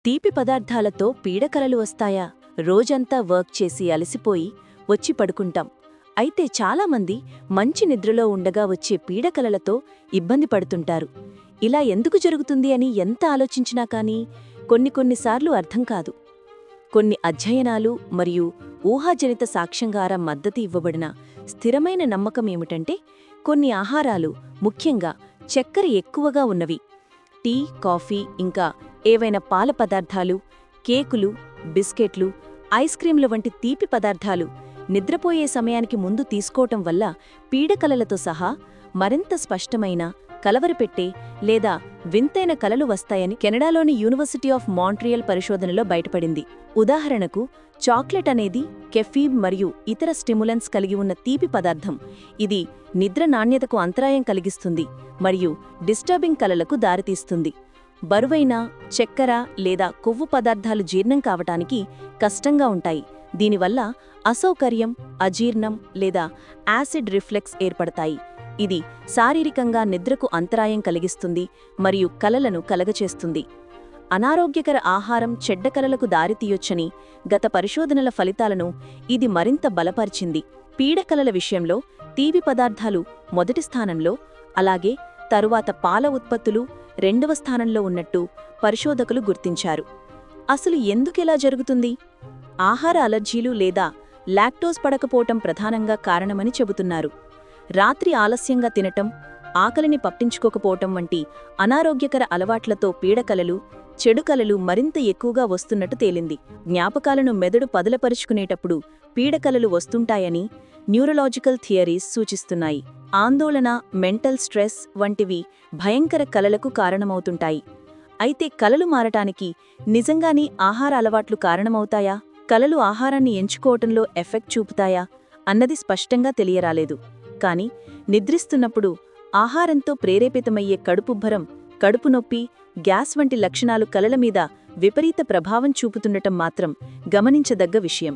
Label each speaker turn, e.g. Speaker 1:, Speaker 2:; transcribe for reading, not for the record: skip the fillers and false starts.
Speaker 1: తీపి పదార్థాలతో పీడకలలు వస్తాయా? రోజంతా వర్క్ చేసి అలసిపోయి వచ్చి పడుకుంటాం. అయితే చాలామంది మంచి నిద్రలో ఉండగా వచ్చే పీడకలలతో ఇబ్బంది పడుతుంటారు. ఇలా ఎందుకు జరుగుతుంది అని ఎంత ఆలోచించినా కానీ కొన్నిసార్లు అర్థం కాదు. కొన్ని అధ్యయనాలు మరియు ఊహాజనిత సాక్ష్యంగారా మద్దతు ఇవ్వబడిన స్థిరమైన నమ్మకమేమిటంటే, కొన్ని ఆహారాలు, ముఖ్యంగా చక్కెర ఎక్కువగా ఉన్నవి, టీ, కాఫీ, ఇంకా ఏవైనా పాల పదార్థాలు, కేకులు, బిస్కెట్లు, ఐస్ క్రీంల వంటి తీపి పదార్థాలు నిద్రపోయే సమయానికి ముందు తీసుకోవటం వల్ల పీడకలలతో సహా మరింత స్పష్టమైన, కలవరపెట్టే లేదా వింతైన కలలు వస్తాయని కెనడాలోని యూనివర్సిటీ ఆఫ్ మాంట్రియల్ పరిశోధనలో బయటపడింది. ఉదాహరణకు, చాక్లెట్ అనేది కెఫీన్ మరియు ఇతర స్టిములెంట్స్ కలిగి ఉన్న తీపి పదార్థం. ఇది నిద్ర నాణ్యతకు అంతరాయం కలిగిస్తుంది మరియు డిస్టర్బింగ్ కలలకు దారితీస్తుంది. బరువైన, చక్కెర లేదా కొవ్వు పదార్థాలు జీర్ణం కావటానికి కష్టంగా ఉంటాయి. దీనివల్ల అసౌకర్యం, అజీర్ణం లేదా యాసిడ్ రిఫ్లెక్స్ ఏర్పడతాయి. ఇది శారీరకంగా నిద్రకు అంతరాయం కలిగిస్తుంది మరియు కలలను కలగచేస్తుంది. అనారోగ్యకర ఆహారం చెడ్డ కలలకు దారితీయొచ్చని గత పరిశోధనల ఫలితాలను ఇది మరింత బలపరిచింది. పీడకలల విషయంలో తీపి పదార్థాలు మొదటి స్థానంలో, అలాగే తరువాత పాల ఉత్పత్తులు రెండవ స్థానంలో ఉన్నట్టు పరిశోధకులు గుర్తించారు. అసలు ఎందుకిలా జరుగుతుంది? ఆహార అలర్జీలు లేదా లాక్టోజ్ పడకపోవటం ప్రధానంగా కారణమని చెబుతున్నారు. రాత్రి ఆలస్యంగా తినటం, ఆకలిని పట్టించుకోకపోవటం వంటి అనారోగ్యకర అలవాట్లతో పీడకలలు, చెడుకలలు మరింత ఎక్కువగా వస్తున్నట్టు తేలింది. జ్ఞాపకాలను మెదడు పదులపరుచుకునేటప్పుడు పీడకలలు వస్తుంటాయని న్యూరలాజికల్ థియరీస్ సూచిస్తున్నాయి. ఆందోళన, మెంటల్ స్ట్రెస్ వంటివి భయంకర కలలకు కారణమవుతుంటాయి. అయితే కలలు మారటానికి నిజంగానీ ఆహార అలవాట్లు కారణమవుతాయా? కలలు ఆహారాన్ని ఎంచుకోవటంలో ఎఫెక్ట్ చూపుతాయా అన్నది స్పష్టంగా తెలియరాలేదు. కానీ నిద్రిస్తున్నప్పుడు ఆహారంతో ప్రేరేపితమయ్యే కడుపుబ్బరం, కడుపు నొప్పి, గ్యాస్ వంటి లక్షణాలు కలల మీద విపరీత ప్రభావం చూపుతుండటం మాత్రం గమనించదగ్గ విషయం.